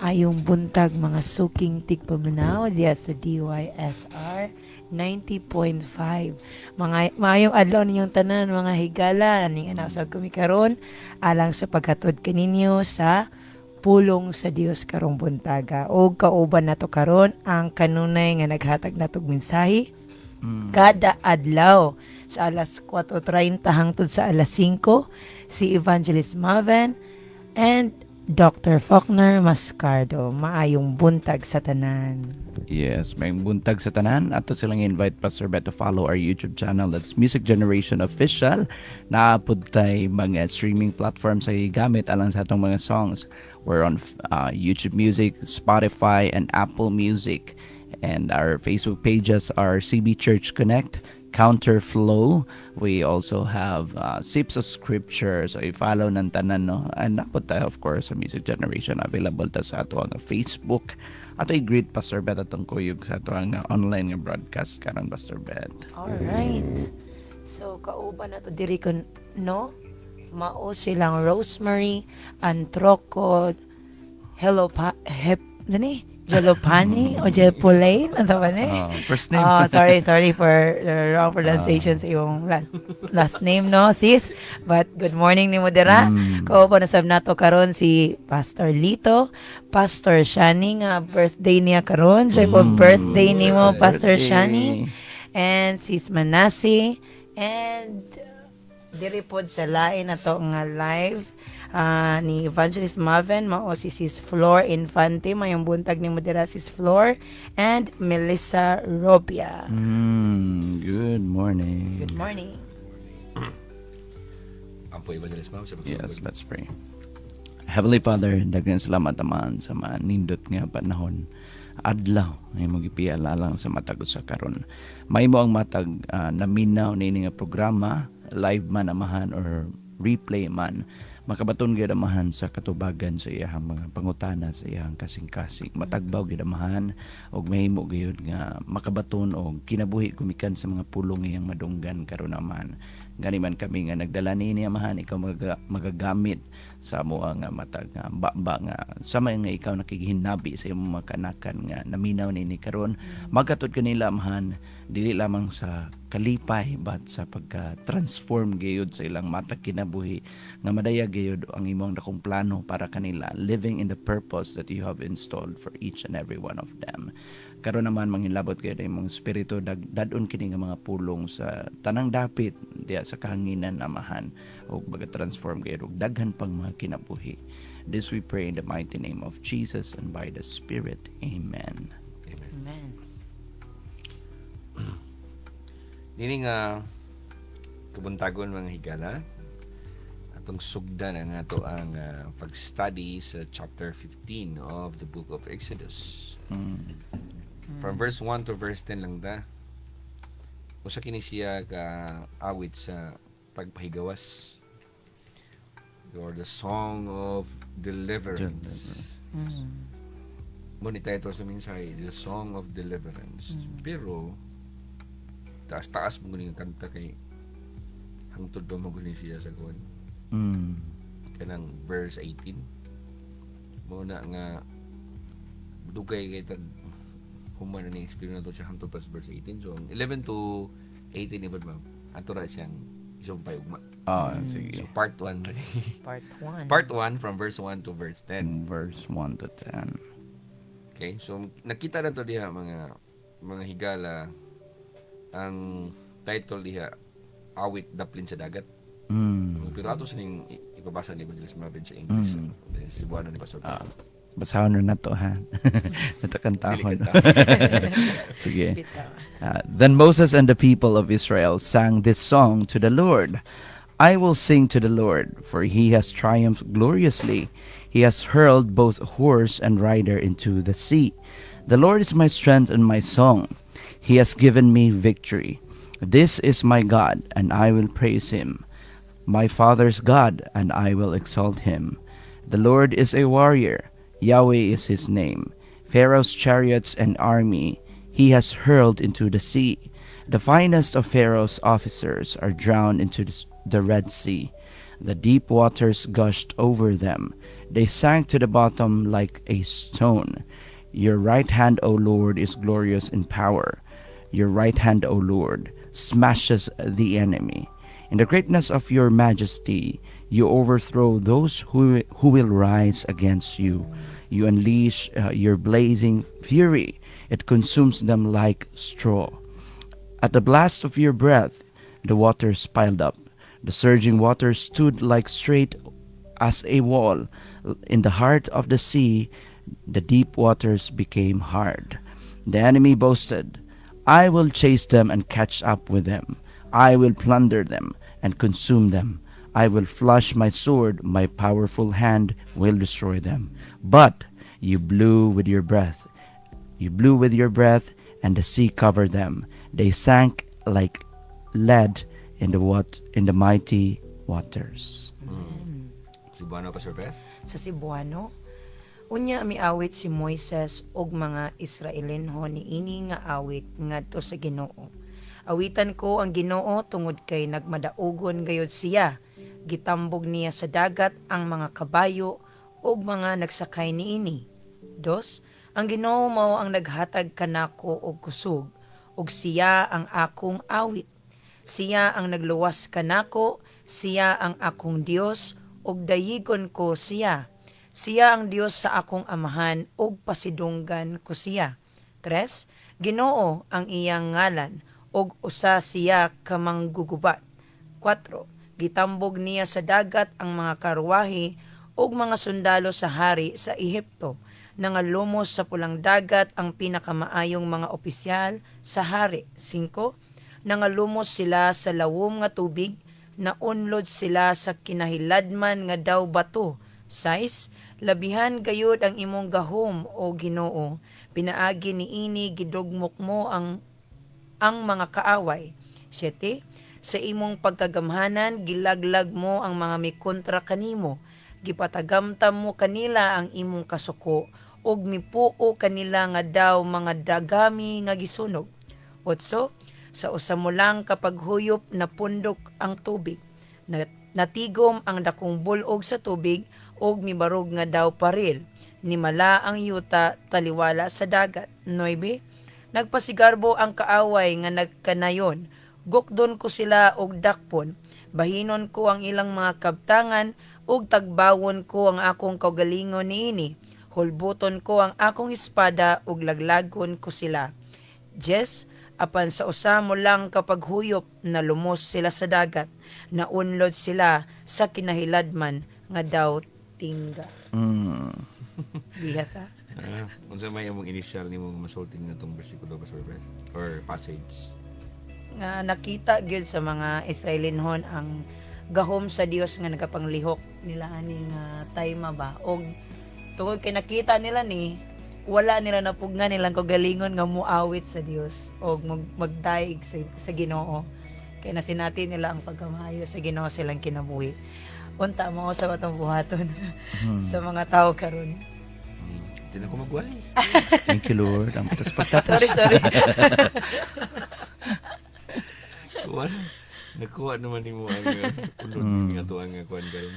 Ayong buntag mga suking tigpaminaw diya sa DYSR 90.5. Maayong adlaw ninyong tanan mga higala aning anasag kami karon alang sa paghatod kaninyo sa pulong sa Dios karong buntaga. Og kauban nato karon ang kanunay nga naghatag natog mensahe kada adlaw sa alas 4:30 hangtod sa alas 5 si Evangelist Maven and Dr. Faulkner Mascardo. Maayong buntag sa tanan. Yes, may buntag sa tanan. Ato silang invite Pastor Bet to follow our YouTube channel. That's Music Generation Official. Naapod tay mga streaming platforms ay gamit alang sa atong mga songs. We're on YouTube Music, Spotify, and Apple Music. And our Facebook pages are CB Church Connect, Counterflow. We also have Sips of Scripture. So i-follow ng tanan, no? And napod tayo, of course, sa Music Generation. Available ta sa ato ang Facebook. Ato i-greet Pastor Bet atong kuyog sa ato ang online nga broadcast karon Pastor Bet. Alright. So, kauban na to diri ko, no? Mao silang Rosemary, Antroco, Hello pa, Jalopani o Jelpolain? Ano ba ni? First name. Sorry for the wrong pronunciation sa iyong last name, no, sis? But good morning ni Modera. Kauban na sab nato karon si Pastor Lito, Pastor Shani nga birthday niya karon. Joyful birthday nimo, Pastor Shani. And sis Manasi. And diri pod sa lain nato nga live ni Evangelist Maven, mao si Sis Flor Infante, mayong buntag ni modera Sis Flor, and Melissa Robia. Good morning. Good morning. Ampo Evangelist Ma'am sa Yes, let's pray. Heavenly Father, daghang salamat naman sa manindot nga panahon. Adlaw ay magipiala lang sa matag sa karon. May mo ang matag naminaw nini nga programa, live man amahan or replay man, makabaton gyud amahan sa katubagan sa iyang mga pangutana sa iyang kasing-kasing. Matagbaw gyud amahan og mahimo gyud nga makabaton og kinabuhi kumikan sa mga pulong iyang madunggan karon amahan. Gani man kami nga nagdala ni amahan, ikaw magagamit sa amo nga matag nga baba nga sama nga ikaw nakigihinabi sa imong mga kanakan nga naminaw nini karon. Magkatod kanila amahan dili lamang sa kalipay but sa pagka-transform gayud sa ilang matag kinabuhi nga madaya gayud ang imong dakong plano para kanila, living in the purpose that you have installed for each and every one of them. Karon naman manginlabot gayud imong espiritu dadon kini nga mga pulong sa tanang dapit diya sa kahanginan amahan ug maga-transform gayud og daghan pang mga kinabuhi. This we pray in the mighty name of Jesus and by the Spirit. Amen. Amen. Nini nga kabuntagon mga higala, atong sugdan ang ato ang pag-study sa chapter 15 of the book of Exodus. From verse 1 to verse 10 lang da. Usa kini siya ka awit sa pagpahigawas, or the song of deliverance. Mo ni title sa mensahe, the song of deliverance. Pero taas-taas mo guling kanta kay hangtod ba mo guling siya sa kuwan. Kanang verse 18. Muna nga dugay kay tag human na ni-explain na to siya hangtod pa sa verse 18. So 11 to 18 ibad ba? Ato ra siyang isumpay ugma. Sige. So part 1. Part 1. Part 1 from verse 1 to verse 10. Verse 1 to 10. Okay? So nakita na to diha mga higala ang title diha Awit Daplin sa Dagat. Pero ato sining ipabasa ni Evangelist Marvin sa English. Sibuano ni Pastor. Basahon na to ha. Ito kantahon. Sige. Then Moses and the people of Israel sang this song to the Lord. I will sing to the Lord, for he has triumphed gloriously. He has hurled both horse and rider into the sea. The Lord is my strength and my song. He has given me victory. This is my God, and I will praise him. My father's God, and I will exalt him. The Lord is a warrior. Yahweh is his name. Pharaoh's chariots and army he has hurled into the sea. The finest of Pharaoh's officers are drowned into the Red Sea. The deep waters gushed over them. They sank to the bottom like a stone. Your right hand, O Lord, is glorious in power. Your right hand, O Lord, smashes the enemy. In the greatness of your majesty, you overthrow those who will rise against you. You unleash your blazing fury. It consumes them like straw. At the blast of your breath, the waters piled up. The surging waters stood like straight as a wall. In the heart of the sea, the deep waters became hard. The enemy boasted, I will chase them and catch up with them. I will plunder them and consume them. I will flush my sword, my powerful hand will destroy them. But you blew with your breath. You blew with your breath, and the sea covered them. They sank like lead in the mighty waters. Cebuano, Pastor Beth? Sa Cebuano, unya miawit si Moises og mga Israelinhon niini nga awit ngadto sa Ginoo. Awitan ko ang Ginoo tungod kay nagmadaugon gayud siya. Gitambog niya sa dagat ang mga kabayo ug mga nagsakay niini. Dos, ang Ginoo mao ang naghatag kanako og kusog, ug siya ang akong awit. Siya ang nagluwas kanako, siya ang akong Dios, ug dayigon ko siya. Siya ang Dios sa akong amahan, ug pasidunggan ko siya. 3. Ginoo ang iyang ngalan, ug usa siya kamanggugubat. 4. Gitambog niya sa dagat ang mga karwahe ug mga sundalo sa hari sa Ehipto. Nangalumos sa pulang dagat ang pinakamaayong mga opisyal sa hari. 5. Nangalumos sila sa lawom nga tubig, naunlod sila sa kinahiladman nga daw bato. 6. Labihan gayud ang imong gahom o Ginoo, pinaagi niini gidugmok mo ang mga kaaway. 7. Sa imong pagkagamhanan gilaglag mo ang mga mikontra kanimo, gipatagamtam mo kanila ang imong kasuko, ug mipuo kanila nga daw mga dagami nga gisunog. 8. Sa usa mo lang kapag huyop na pundok ang tubig, natigom ang dakong bulog sa tubig, ug mibarog nga daw paril, nimala ang yuta taliwala sa dagat. 9. Nagpasigarbo ang kaaway nga nagkanayon, gukdon ko sila og dakpon, bahinon ko ang ilang mga kabtangan, ug tagbawon ko ang akong kaugalingon niini, hulbuton ko ang akong espada, ug laglagon ko sila. 10. Apan sa usa mo lang kapag huyop, na lumos sila sa dagat, naunlod sila sa kinahiladman nga daw tingga. Bihasa. Unsa may imong initial nimo masultin na tong bersikulo, Pastor Beth? Or passage? Nga nakita gyud sa mga Israelinhon ang gahom sa Dios nga nagapanglihok nila ani nga tayma ba, og tungod kay nakita nila ni wala nila napugnan nilang kagalingon nga muawit sa Dios og magdaig sa Ginoo, kay nasinati nila ang pagkamayo sa Ginoo silang kinabuhi. Unta mo sa batong buhaton sa mga tao karon. Di na ko magwali. Thank you, Lord. Ang patas pagtatas. Sorry. Nakuha naman ni mo ang ulod nga to ang kuan karon.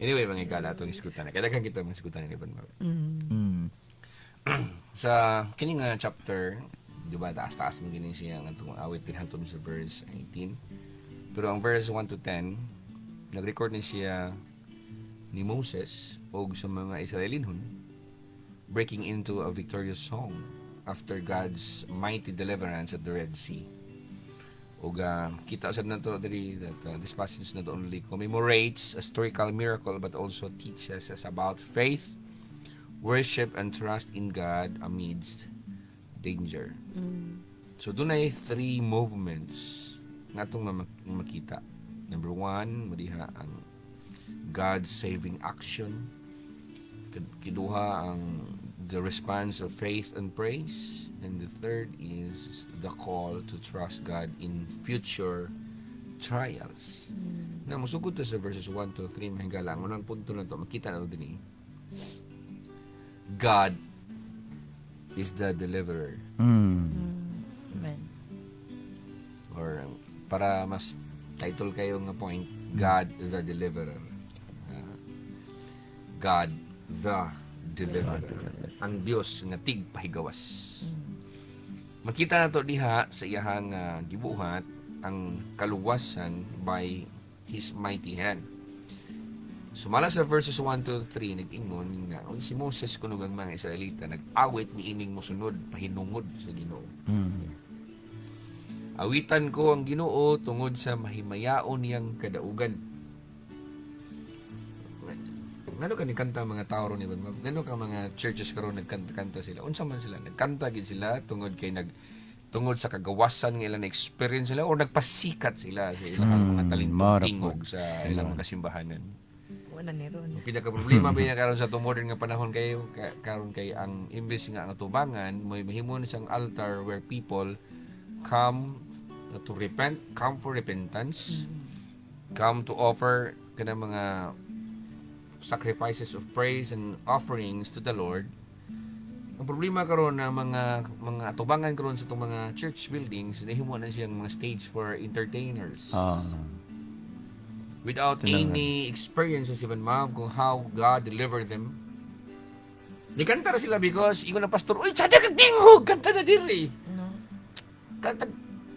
Anyway, mga igala atong iskutan na. Kailangan kita mga iskutan ni Ivan Mark. Sa kining chapter, di ba, taas-taas mo ginin siya ang itong awit hangtod sa verse 18. Pero ang verse 1 to 10, nag-record ni siya ni Moses o sa mga Israelinhon breaking into a victorious song after God's mighty deliverance at the Red Sea. O kita sad nato diri that this passage not only commemorates a historical miracle but also teaches us about faith, worship, and trust in God amidst danger. So dunay 3 movements nga itong makita. Number 1, madiha ang God's saving action. Kiduha ang the response of faith and praise. And the third is the call to trust God in future trials. Na musugod to sa verses 1 to 3 mahigala. Ang unang punto na to, makita na din God is the deliverer. Amen. Or para mas title kayo nga point, God is the deliverer. God the Deliverer. Ang Dios nga tigpahigawas. Makita na to diha sa iyahang gibuhat ang kaluwasan by His mighty hand. Sumala sa verses 1 to 3, nag-ingon nga, si Moses kunog ang mga Israelita, nag-awit ni ining mosunod, pahinungod sa Ginoo. Awitan ko ang Ginoo tungod sa mahimayaon niyang kadaugan. Ngano ka ni kanta mga tao ron ibon? Ngano ka mga churches karon nagkanta-kanta sila? Unsa man sila? Nagkanta gid sila tungod sa kagawasan nga ilang experience sila o nagpasikat sila sa ilang mga talento tingog sa ilang mga simbahanan. Wala ni ron. Ang pinaka problema ba karon sa modern nga panahon karon kay ang imbes nga ang tubangan may mahimo na siyang altar where people come to repent, come for repentance, come to offer kanang mga sacrifices of praise and offerings to the Lord. Ang problema karon na mga atubangan karon sa itong mga church buildings, nahimo na siyang mga stage for entertainers. Without any experiences even kung how God delivered them. Nikanta na sila because ingon na pastor, "Uy, sada kag tingog, kanta na diri." No. Kanta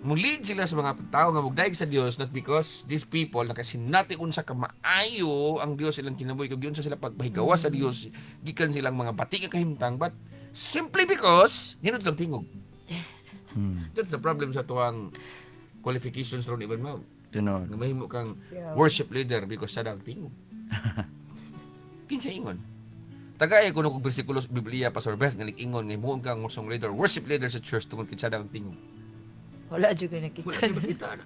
mulid sila sa mga tao nga mugdaig sa Dios, not because these people nakasinati unsa ka maayo ang Dios ilang kinabuhi kag unsa sila pagpahigawas sa Dios, gikan silang mga bati nga kahimtang, but simply because hinud lang tingog. That's the problem sa tuwang qualifications ron even mao. Tinuod. Nga mahimo kang worship leader because sada ang tingog. Kinsa ingon? Tagay kuno kog bersikulo sa Biblia Pastor Beth nga ingon nga mohon kang song leader, worship leader sa church tungod kinsa sada ang tingog. Wala jud ko nakita. Wala di ba kita na?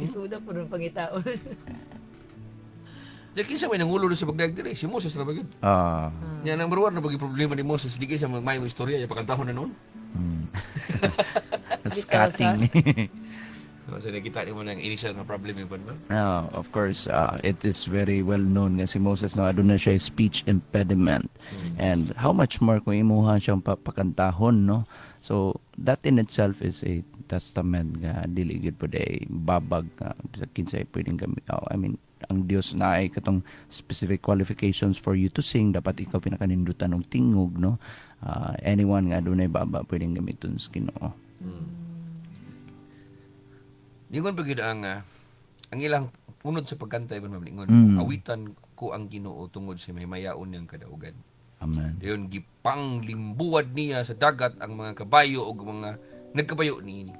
Isuda po ng pangitaon. Diyan kinsa may nangulo sa bagdag dire, si Moses ra ba gyud? Nya number 1 na bagi problema ni Moses, di kinsa may istorya ya pakantahon na noon. Scatting. So nakita ni mo nang initial na problem yung ba? Of course, it is very well known nga si Moses no aduna siya speech impediment. And how much more kung imuha siyang papakantahon, no? So that in itself is a testament nga dili gid pud ay babag sa kinsay pwedeng gamit. I mean, ang Dios na ay katong specific qualifications for you to sing, dapat ikaw pinakanindutan og tingog, no? Anyone nga adunay baba pwedeng gamiton sa Ginoo. Ningon pa gyud ang ilang unod sa pagkanta ibon mamlingon. Awitan ko ang Ginoo tungod sa may mayaon niyang kadaugan. Amen. Dayon gipanglimbuwad niya sa dagat ang mga kabayo ug mga nagkabayo niini.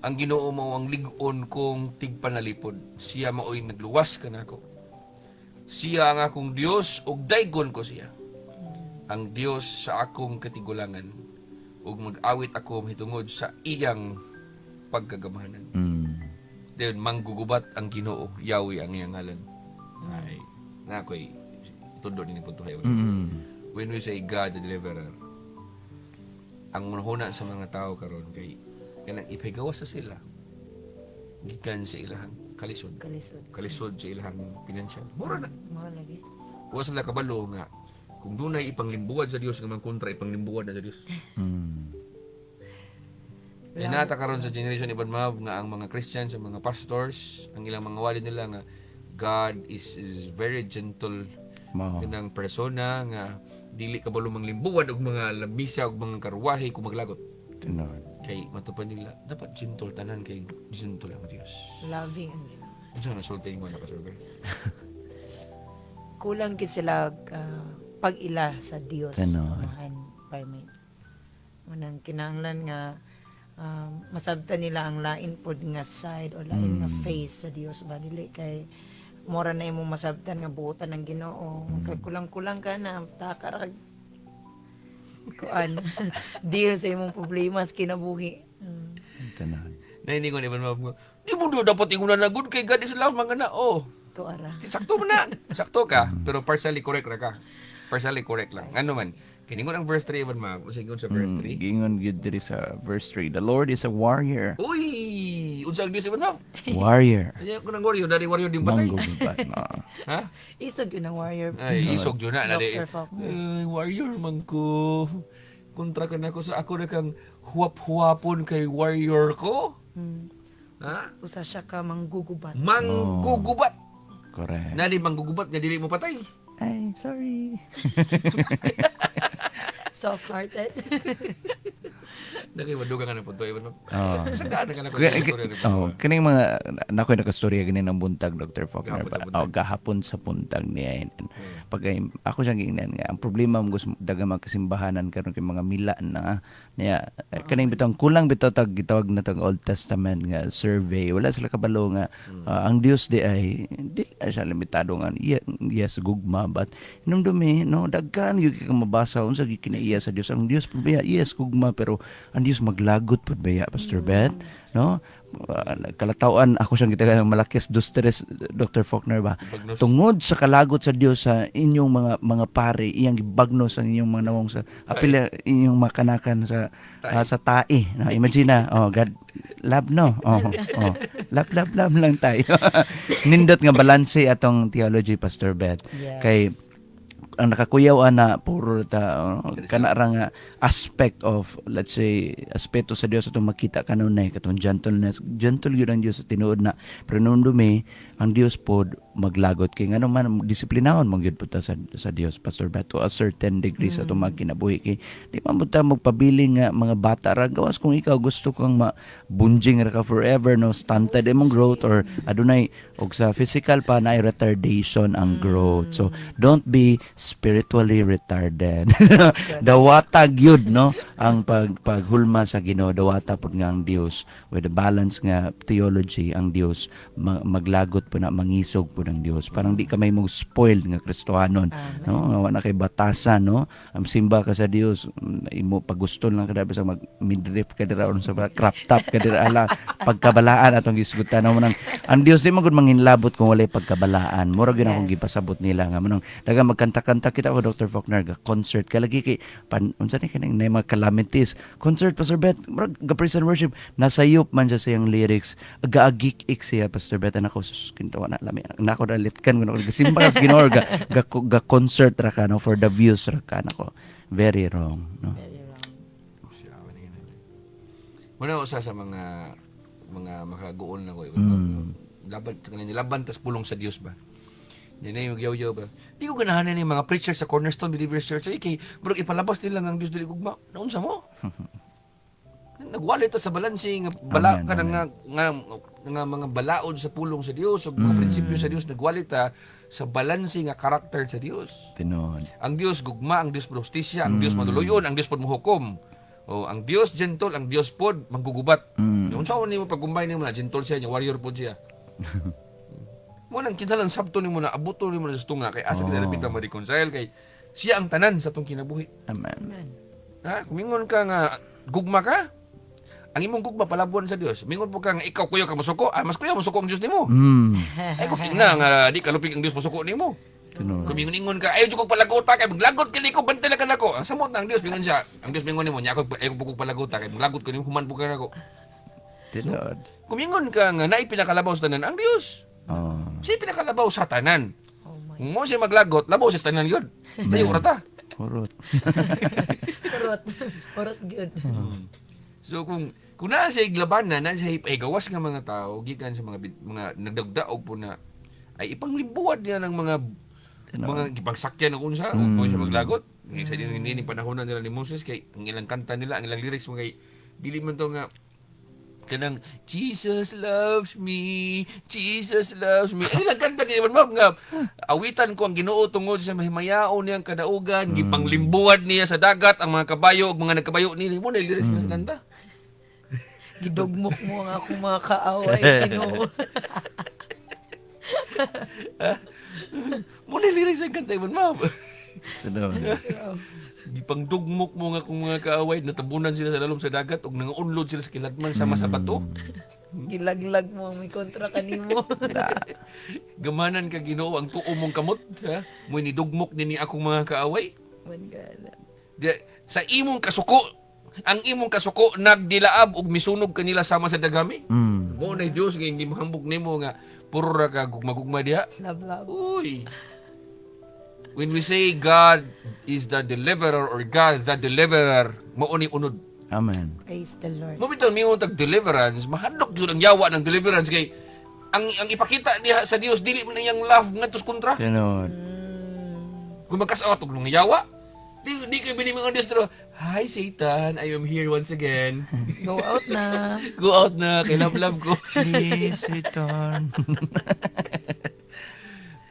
Ang Ginoo mao ang lig-on kong tigpanalipod. Siya maoy nagluwas kanako. Siya ang akong Dios ug daygon ko siya. Ang Dios sa akong katigulangan ug mag-awit ako hitungod sa iyang pagkagamahanan. Dayon manggugubat ang Ginoo, Yahweh ang iyang ngalan. Ay, nakoy tundo din punto hayo. When we say God the Deliverer, ang munahuna sa mga tao karon kay kanang ipigawas sa sila gikan sa ilahang kalisod sa ilahang financial mura na lagi. wa sila kabalo nga kung dunay ipanglimbuwad sa Dios nga man kontra ipanglimbuwad na sa Dios. Nata karon sa generation ibon mab nga ang mga Christians, ang mga pastors, ang ilang mga wali nila nga God is very gentle kanang persona nga dili kabalo manglimbuwad og mga labisa og mga karwahe kung maglagot. Kay matupad nila dapat gentle tanan kay gentle ang Dios. Loving ang Ginoo. Unsa na sulti mo na kasurvey? Kulang gid sila pag-ila sa Dios. Environment. Manang kinahanglan nga masabtan nila ang lain pod nga side o lain nga face sa Dios ba dili kay mora na imong masabtan nga buotan ng Ginoo. Kulang-kulang ka na takarag kuan deal sa imong problema sa kinabuhi. Nainingon ibon mab di mo dapat ingunan na good kay God is love mga na Tuara. sakto man na. Sakto ka, pero partially correct ra ka. Partially correct lang. Ano man, kiningon ang verse 3 man ma, usingon sa verse 3. Gingon gid diri sa verse 3. The Lord is a warrior. Uy, unsang Dios man ma? Warrior. Anya ko nang warrior, dari warrior din patay. Manggugubat na. Ha? Isog yun ang warrior. Ay, isog yun na. Dr. Faulkner. Ay, warrior man ko. Kontra ka na ko sa ako na kang huwap-huwapon kay warrior ko. Ha? Usa siya ka manggugubat. Manggugubat. Correct. Na di manggugubat nga dili mo patay. Ay, sorry. Soft-hearted. Dali madugang ka na punto. Oh. Sandaan ka na ko. Kaning mga nakoy nakastorya ganin ang buntag Dr. Faulkner. Gahapon sa buntag. Gahapon sa buntag niya. Pag ako siyang giingnan nga ang problema mo gusto daga magkasimbahanan karon kay mga mila na niya kaning bitong kulang bitaw tag gitawag na tag Old Testament nga survey wala sila kabalo nga ang Dios di ay di siya limitado nga yes gugma but inumdumi no daghan gyud ka mabasa unsa gyud kinaiya sa Dios ang Dios pud yes gugma pero ang Dios maglagot pud baya Pastor Bet no kalataon ako siyang gitagan ng malakis dos Dr. Faulkner ba Bagnos. tungod sa kalagot sa Dios sa inyong mga pare iyang gibagnos ang inyong mga nawong sa apila inyong makanakan sa sa tae no imagine na God love no love lang tayo nindot nga balanse atong theology Pastor Bet Yes. kay ang nakakuyaw na puro ta kana ra nga aspect of let's say aspeto sa Dios atong makita kanunay katong gentleness gentle gyud ang Dios sa tinuod na pero nung dumi ang Dios pod maglagot kay ngano man disiplinahon mo gyud puta sa Dios Pastor Bet to a certain degree sa atong magkinabuhi kay di man buta magpabiling nga mga bata ra gawas kung ikaw gusto kang bunjing ra ka forever no stunted imong growth or adunay og sa physical pa na retardation ang growth so don't be spiritually retarded dawata gyud no ang paghulma sa Ginoo dawata pud nga ang Dios with the balance nga theology ang Dios maglagot po na mangisog po ng Dios parang di ka may mong spoiled nga Kristohanon no nga wala kay batasan no ang simba ka sa Dios imo pagusto lang kada sa mag midriff ka dira on sa crop top ka dira ala pagkabalaan atong gisgutan mo nang ang Dios di magud manginlabot kung walay pagkabalaan mura gyud akong gipasabot nila nga manong daga magkanta-kanta kita ko Dr. Faulkner ga concert ka lagi kay unsa ni kaning mga calamities concert Pastor Bet ga praise and worship nasayop man siya sa iyang lyrics gaagik-ik siya Pastor Bet ana ko kintawa na lami nako dalitkan ko simba sa Ginoo ga concert ra ka no for the views ra ka nako very wrong no Muna usa sa mga makaguol na ko laban tas pulong sa Dios ba Nina yung yaw-yaw ba? Di ko ganahan na yung mga preachers sa Cornerstone Believers Church. Ay, kay, bro, ipalabas nila ng Diyos dili gugma. Naunsa mo? Nagwali ta sa balansi, nga bala ka nga mga balaod sa pulong sa Dios, o mga prinsipyo sa Dios, nagwali ta sa balansi nga karakter sa Dios. Tinuod. Ang Dios gugma, ang Dios justisya, ang Dios maduluyon, ang Dios pod mohukom. O ang Dios gentle, ang Dios pod maggugubat. Yung saan mo pag-combine mo na gentle siya, yung warrior pod siya. Mo nang kinahanglan sabto nimo na abuto nimo na sa tunga kay asa kita lapit ma reconcile kay siya ang tanan sa tong kinabuhi. Amen. Ha, kumingon ka nga gugma ka. Ang imong gugma palabuan sa Dios. Mingon po ka nga ikaw kuyo ka masuko, mas kuyo masuko ang Dios nimo. Ay kung na nga di kalupig ang Dios masuko nimo. Tinuod. Kumingon ka ay jud ko palagota kay maglagot kini ko bantala ka nako. Ang samot na ang Dios mingon siya. Ang Dios mingon nimo nya ako pugog palagota kay maglagot ko nimo human po ka nako. Tinuod. Kumingon ka nga naay pinakalabaw sa tanan ang Dios. Siya pinakalabaw sa tanan. Kung mo siya maglagot, labaw siya sa tanan yun. Layo rata. Urot. Urot good. So kung na siya iglabanan, na siya gawas nga mga tao, gikan sa mga nagdagdaog po na, ay ipanglibuad niya ng mga ipangsakyan ng unsa, kung mo siya maglagot. Sa hindi panahon nila ni Moses, kay ang ilang kanta nila, ang ilang lyrics mo kay, dili man to nga, kanang Jesus loves me. Ay lang kanta kay man nga awitan ko ang Ginoo tungod sa mahimayaon niyang kadaugan, gipanglimbuad niya sa dagat ang mga kabayo ug mga nagkabayo nili mo na lyrics sa kanta. Gidugmok mo ang akong mga kaaway Ginoo. Mo na lyrics sa kanta man ma'am. Tinuod. Gipangdugmok mo nga kung mga kaaway natabunan sila sa lalom sa dagat ug nangunlod sila sa kiladman sama sa bato. Gilaglag mo ang may kontra kanimo. Gamanan ka Ginoo ang tuo mong kamot, ha? Mo ni dugmok nini akong mga kaaway. Mangala. Sa imong kasuko, ang imong kasuko nagdilaab ug misunog kanila sama sa dagami. Mo na Dios nga hindi mahambog nimo nga puro ra ka gugma-gugma diha. Love. Uy. When we say God is the deliverer or God the deliverer, mao ni unod. Amen. Praise the Lord. Mo bitaw mingon tag deliverance, mahadlok gyud ang yawa ng deliverance kay ang ipakita niya sa Dios dili man iyang love ngadto kontra. Sunod. Kung magkasawa tug nung yawa. Di kayo binimang ang Diyos pero, hi Satan, I am here once again. Go out na. Go out na, kay love ko. Please, Satan.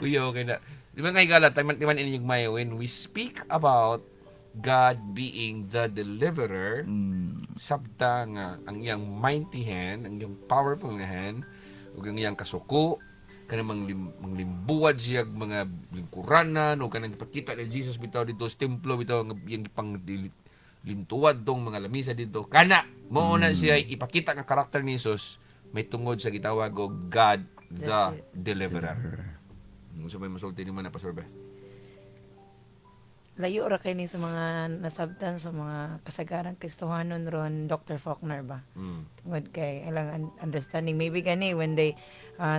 Kuya, okay na. Di ba nga higala, timan inyong may, when we speak about God being the deliverer, sabta nga ang iyang mighty hand, ang iyang powerful nga hand, ug ang iyang kasuko, kanang manglimbuwad siya mga lingkuranan o kanang ipakita ni Jesus bitaw dito sa templo bitaw yung pang lintuwad tong mga lamisa dito kana mao na siya ipakita nga karakter ni Jesus may tungod sa gitawag og God the Deliverer. Unsa may masulti ni man na Pastor Best? Layo ra kay ni sa mga nasabtan sa mga kasagaran Kristohanon ron Dr. Faulkner ba? Tungod kay ilang understanding maybe gani when they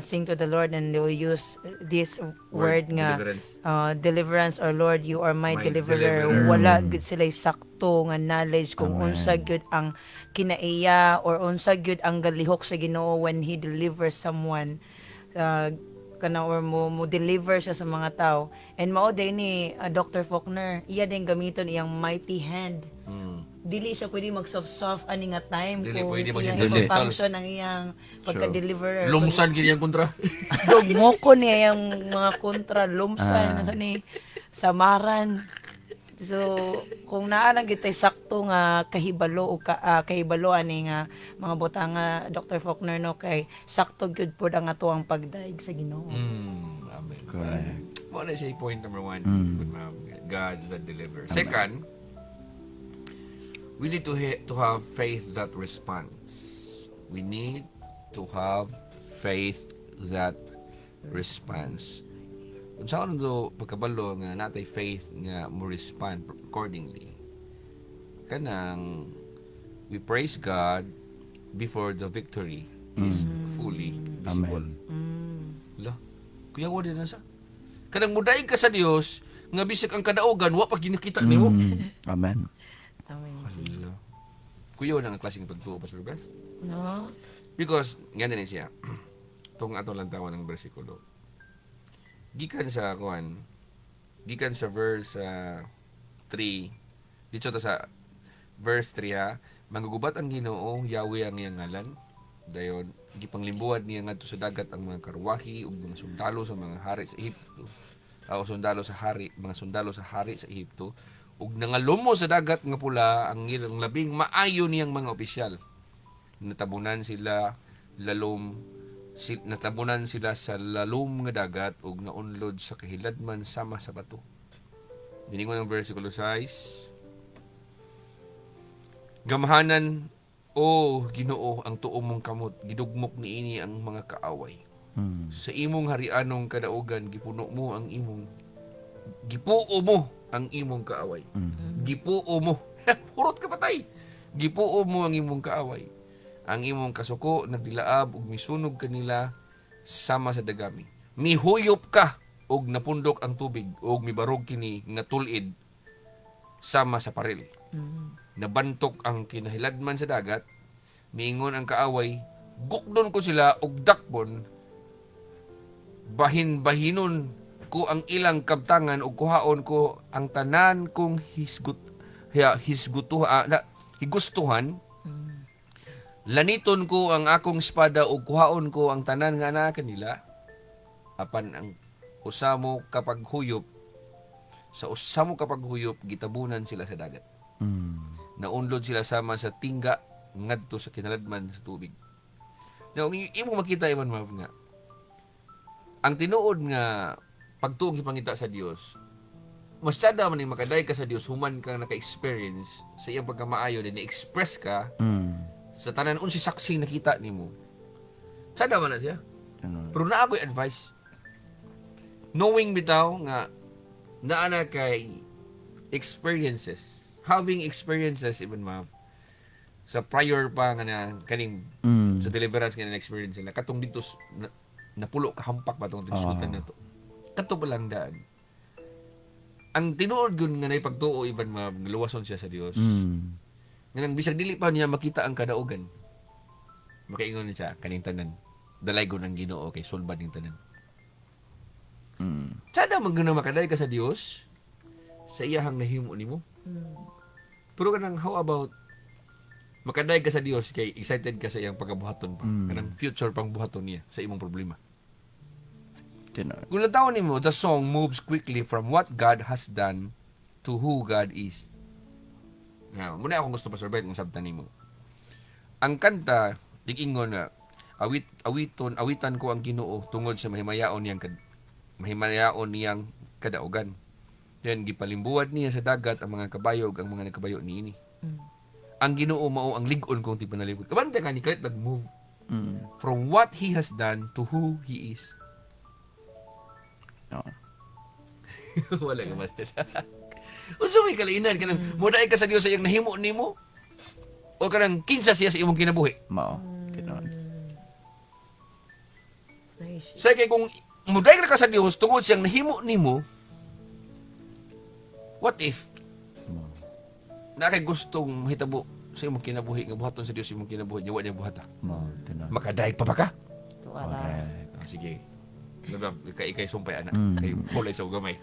sing to the Lord and they will use this word nga deliverance or Lord you are my deliverer. Wala gud sila sakto nga knowledge kung unsa gyud ang kinaiya or unsa gyud ang galihok sa Ginoo when he delivers someone kana or mo deliver siya sa mga tao. And mao day ni Dr. Faulkner, iya din gamiton iyang mighty hand. Dili siya pwede mag-soft ani nga time Dili kung pwede iyang function ang iyang pagka-deliver. Lumsan gid yang kontra. Dugmoko niya yung mga kontra lumsan nasa ni samaran. So kung naa lang gitay sakto nga kahibalo o kahibalo ani nga mga butang nga Dr. Faulkner no kay sakto gyud pod ang ato ang pagdaig sa Ginoo. Amen. Correct. Mo na siya point number 1. Good ma'am. God that delivers. Second, we need to have faith that responds. We need to have faith that responds. Kung saan do pagkabalo nga natay faith nga mo respond accordingly. Kanang we praise God before the victory is fully visible. La, kuya wa din na sa. Kanang mudaig ka sa Dios nga bisik ang kadaugan wa pa ginakita nimo. Amen. Hala. Kuya na ang klaseng pagtuo Pastor Best. No. Because ganyan din siya. Tong ato lang tawan ng bersikulo. Gikan sa verse 3 dito ta sa verse 3 ha, manggugubat ang Ginoo Yahweh ang iyang ngalan dayon gipanglimbuwad niya ngadto sa dagat ang mga karwahi ug mga sundalo sa mga hari sa Ehipto mga sundalo sa hari sa Ehipto ug nangalumo sa dagat nga pula ang ilang labing maayo niyang mga opisyal natabunan sila sa lalom nga dagat ug naunlod sa kahiladman sama sa bato. Diningon ang versikulo 6. Gamahanan o Ginoo ang tuo mong kamot, gidugmok niini ang mga kaaway. Sa imong harianong kadaugan gipuo mo ang imong kaaway. Gipuo mo. Purot ka patay. Gipuo mo ang imong kaaway. Ang imong kasuko nagdilaab ug misunog kanila sama sa dagami. Mihuyop ka ug napundok ang tubig ug mibarog kini nga tulid sama sa paril. Nabantok ang kinahiladman sa dagat, miingon ang kaaway, gukdon ko sila ug dakpon, bahin-bahinon ko ang ilang kabtangan ug kuhaon ko ang tanan kong higustuhan. Laniton ko ang akong espada ug kuhaon ko ang tanan nga ana kanila. Apan ang usamo kapag huyop gitabunan sila sa dagat. Naunlod sila sama sa tingga ngadto sa kinaladman sa tubig. Now, imo makita iman mga nga. Ang tinuod nga pagtuong ipangita sa Dios, mas tsada man yung makaday ka sa Dios human ka naka-experience sa iyang pagkamaayo din na-express ka sa tanan unsi saksi nakita nimo. Sada man na siya. Pero naa ko'y advice. Knowing bitaw nga naa na kay experiences. Having experiences even sa prior pa nga na kaning sa deliverance nga na experience na katong dito napulo ka hampak ba tong diskutan na to. Kato pa lang daan. Ang tinuod gun nga na pagtuo even luwason siya sa Dios. Nga nang bisag dili pa niya makita ang kadaugan. Makaingon siya kaning tanan. dalaygon ng Ginoo kay sulbad ning tanan. Mm. Sada man guna makaday ka sa Dios sa iyahang nahimo nimo. Pero kanang how about makaday ka sa Dios kay excited ka sa iyang pagabuhaton pa. Kanang future pang buhaton niya sa imong problema. Tinuod. Kung natawon nimo, the song moves quickly from what God has done to who God is. Now, muna akong gusto pa kung sabtan nimo. Ang kanta, digingon na awitan ko ang Ginoo tungod sa mahimayaon niyang kadaugan. Then gipalimbuwad niya sa dagat ang mga kabayo ug ang mga nagkabayo niini. Ang Ginoo mao ang lig-on kong tipanalipod. Kabante ka ni kahit nag-move from what He has done to who He is. No. Wala ka man. Unsa may kalainan kanang muday ka sa Dios sa iyang nahimo nimo? O kanang kinsa siya sa imong kinabuhi? Mao. Tinuod. Nice. So kay kung muday ka sa Dios tungod siyang nahimo nimo, what if na kay gustong hitabo sa imong kinabuhi nga buhaton sa Dios imong kinabuhi wa niya buhata? Mao. Tinuod. Makadaig pa ba ka? Wala. Ah, sige. Ikay sumpay anak. Kay kulay sa gamay.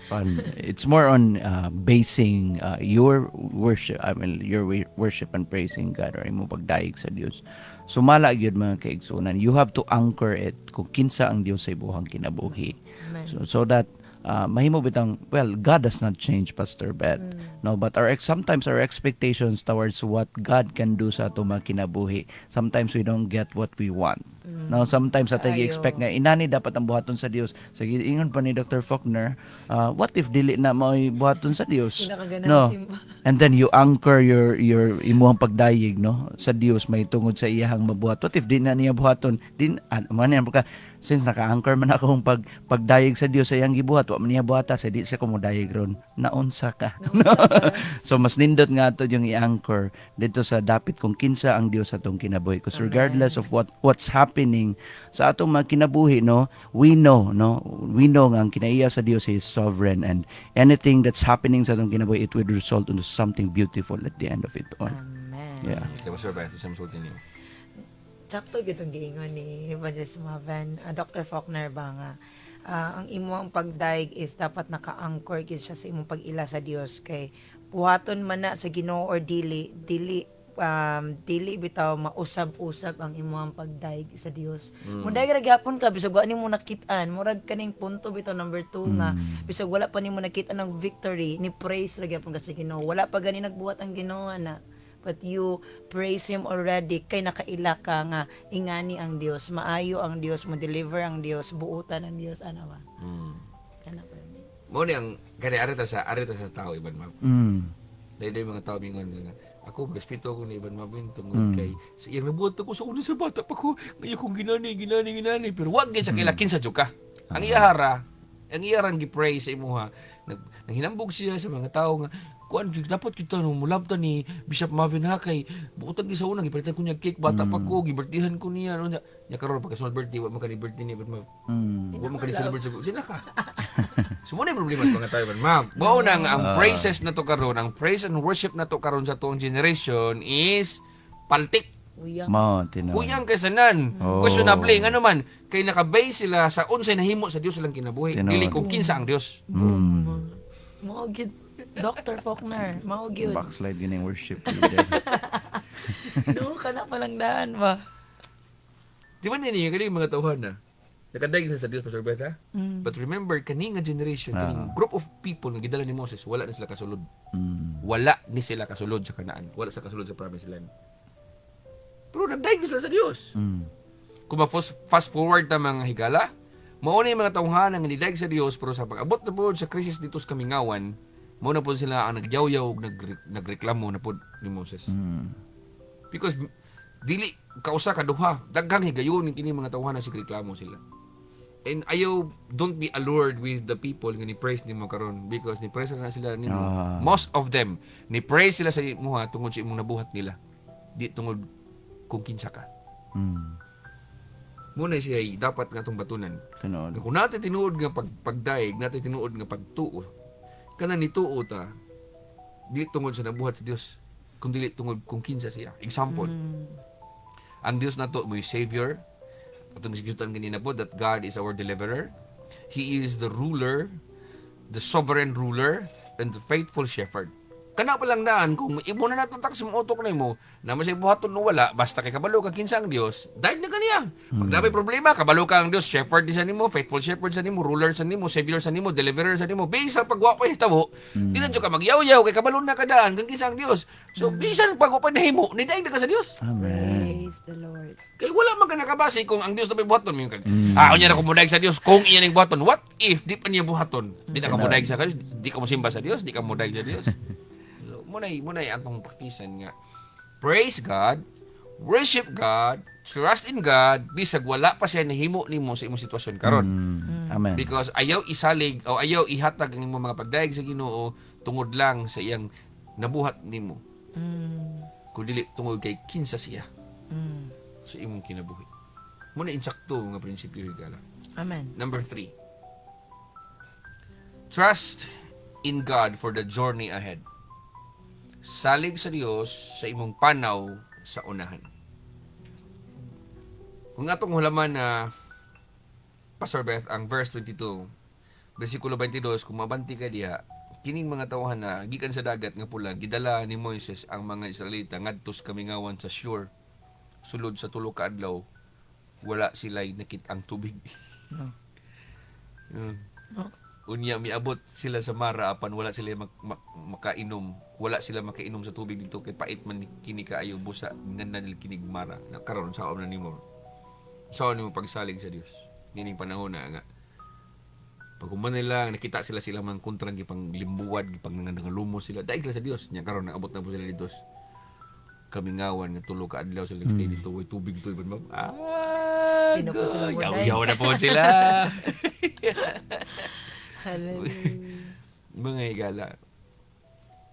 It's more on basing your worship, your worship and praising God or imo pagdaig sa Dios. Sumala gyud mga kaigsunan. You have to anchor it kung kinsa ang Dios sa ibuhang kinabuhi. Amen. So that mahimo bitang, well, God does not change, Pastor Bet. No, but sometimes our expectations towards what God can do sa ato mga kinabuhi, sometimes we don't get what we want. No, sometimes atay expect nga inani dapat ang buhaton sa Dios. Sige, ingon pa ni Dr. Faulkner, what if dili na mo'y buhaton sa Dios? Pinakaganahan No. simba. And then you anchor your imuhang pagdayig, no, sa Dios may tungod sa iyahang mabuhat. What if di na niya buhaton? Man yan ka, since naka-anchor man akong pagdayig sa Dios sa iyang gibuhat, wa man niya buhata sa di siya kumudayig ron. Naunsa ka. No? So mas nindot nga to yung i-anchor dito sa dapit kung kinsa ang Dios atong kinabuhi. Because regardless of what's happening sa atong mga kinabuhi, no, we know nga ang kinaiya sa Dios is sovereign, and anything that's happening sa atong kinabuhi, it will result into something beautiful at the end of it all. Amen. Yeah. Kaya masurvive sa masulti niyo. Sakto gitong giingon ni Evangelist Maven, Dr. Faulkner ba nga, ang imong pagdaig is dapat naka-anchor gyud siya sa imong pag-ila sa Dios kay buhaton man na sa Ginoo or dili bitaw mausab-usab ang imong pagdaig sa Dios. Munday ra gyapon ka bisag wa nimo nakit-an, murag kaning punto bitaw number 2 nga bisag wala pa nimo nakita ng victory, ni praise ra gyapon ka sa Ginoo. Wala pa gani nagbuhat ang Ginoo na. But you praise Him already kay nakaila ka nga ingani ang Dios, maayo ang Dios, mo deliver ang Dios, buutan ang Dios ana ba. Kana pa. Mo ni ang kani arita sa tao iban ma'am. Dahil mga tao mingon nga ako respeto ko ni Iban Mabin tungod kay sa iyang nabuhat ako sa una sa bata pa ko ngayon kong ginani pero wag gyud sa kilakin sa juka. Ang iyarang gi-pray sa imuha nanghinambog siya sa mga tao nga kuan dapat kita no mulabta ni Bishop Marvin ha kay buutan gi sa una gipalitan ko niya cake bata pa ko gibertihan ko niya no nya karon pagka small birthday wa man ka ni birthday ni Iban Mab. Wa man ka ni celebrate sa sila ka. Sumuni problema sa mga tayo ma'am. Mao nang ang praises na to karon, ang praise and worship na to karon sa tuong generation is paltik. Uyang. Mao, tinuod. Uyang kaysanan. Questionable ano man kay nakabase sila sa unsay nahimo sa Dios silang kinabuhi. Tinuod. Dili kung kinsa ang Dios. Mao gyud Dr. Faulkner, mao gyud. Backslide gini worship leader. No, kana palang daan ba. Di ba nini kani mga tawhan na nakadaig na sa Dios Pastor Beth ha? But remember kani nga generation kaning group of people nga gidala ni Moses wala na sila kasulod. Wala ni sila kasulod sa Kanaan. Wala sa kasulod sa promised land. Pero nagdaig na sila sa Dios. Kung fast forward ta mga higala, mao na yung mga tawhan nga nidaig sa Dios pero sa pag-abot na po sa krisis dito sa Kamingawan, mao na po sila ang nagyawyaw nagreklamo na po ni Moses. Because dili kausa ka duha daghang higayon kini mga tawhan na sigreklamo sila. And don't be allured with the people nga ni praise nimo karon because ni praise na sila nimo. Most of them ni praise sila sa imuha tungod sa imong nabuhat nila. Di tungod kung kinsa ka. Muna siya dapat nga itong batunan. Tinuod. Kung natin tinuod nga pagdaig, natin tinuod nga pagtuo, kana ni tuo ta, di tungod sa nabuhat sa Dios, kundi tungod kung kinsa siya. Example, ang Dios na to, may Savior, atong gisutan ganina po, that God is our deliverer. He is the ruler, the sovereign ruler, and the faithful shepherd. Kana pa lang daan, kung imo na natutak sa utok na imo, na masay buhaton no wala, basta kay kabalo ka kinsa ang Dios, dahil na kaniya. Pag napay problema, kabalo ka ang Dios, shepherd di sa nimo, faithful shepherd sa nimo, ruler sa nimo, savior sa nimo, deliverer sa nimo. Bisa pagwa pa hitabo, di na jud ka magyaw-yaw kay kabalo na kadaan kang kinsa ang Dios. So bisan pagwa pa nahimo, ni dahil na ka sa Dios. Amen. Praise the Lord. Kay wala man ka nakabase kung ang Dios na may buhaton mo kag unya na ko mudag sa Dios kung iya ning buhaton. What if di pa niya buhaton? Di na ka mudag sa Dios, di ka mo simba sa Dios, di ka mudag sa Dios. So, munay atong praktisan nga. Praise God, worship God, trust in God bisag wala pa siya nahimo nimo sa imong sitwasyon karon. Amen. Because ayaw isalig o ayaw ihatag ang imong mga pagdaig sa Ginoo tungod lang sa iyang nabuhat nimo. Kung dili tungod kay kinsa siya sa imong kinabuhi. Muna insakto nga prinsipyo higala. Amen. Number 3. Trust in God for the journey ahead. Salig sa Dios sa imong panaw sa unahan. Kung atong hulaman na Pastor Beth, ang verse 22, versikulo 22, kung mabanti ka diha, kining mga tawhan na gikan sa dagat nga pula, gidala ni Moises ang mga Israelita ngadto sa kamingawan sa Shur. Sulod sa tulo ka adlaw, wala sila'y nakit-ang tubig. Unya miabot sila sa Mara apan wala sila makainom. Wala sila makainom sa tubig dito kay pait man kini kaayo busa ngandan nila kinig Mara. Karon sa na nimo. Sa nimo pagsalig sa Dios. Nining panahon na nga. Pag nila nakita sila man kontrang gipang limbuwad gipang nangalumos sila dahil sa Dios. Nya karon naabot na po sila dito. Kamingawan nga tulo ka adlaw sila stay dito way tubig to ibon ma'am. Di na po sila munay. Yaw na po sila. Hallelujah. Mga higala.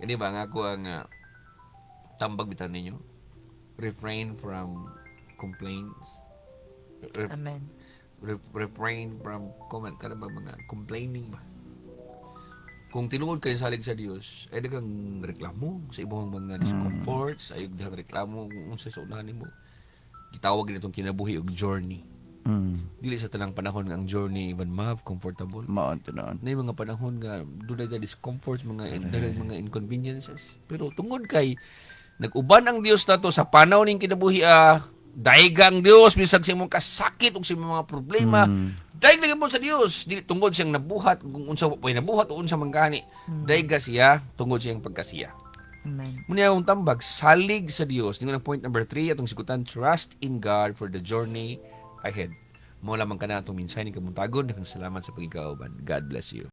Hindi ba nga ako ang tambag bitan ninyo? Refrain from complaints. Amen. Refrain from comment ka na ba mga complaining ba? Kung tinuod kayo salig sa Dios, ay dagang reklamo sa ibang mga discomforts, ay dagang reklamo kung sa unahan mo. Gitawag nitong kinabuhi og journey. Dili sa tanang panahon nga ang journey even comfortable. Maon tinuod. Na mga panahon nga dunay discomforts, mga inconveniences. Pero tungod kay nag-uban ang Dios nato sa panaw ning kinabuhi daigang Dios bisag sa imong kasakit ug sa imong mga problema. Daig lagi mo sa Dios. Dili tungod siyang nabuhat kung unsa way nabuhat o unsa man gani. Daiga siya tungod siyang pagkasiya. Amen. Muna yung tambag, salig sa Dios. Tingnan ang point number 3, atong sigutan, trust in God for the journey ahead. Mo lamang ka na itong minsan ni Kamuntagon. Salamat sa pagkikauban. God bless you.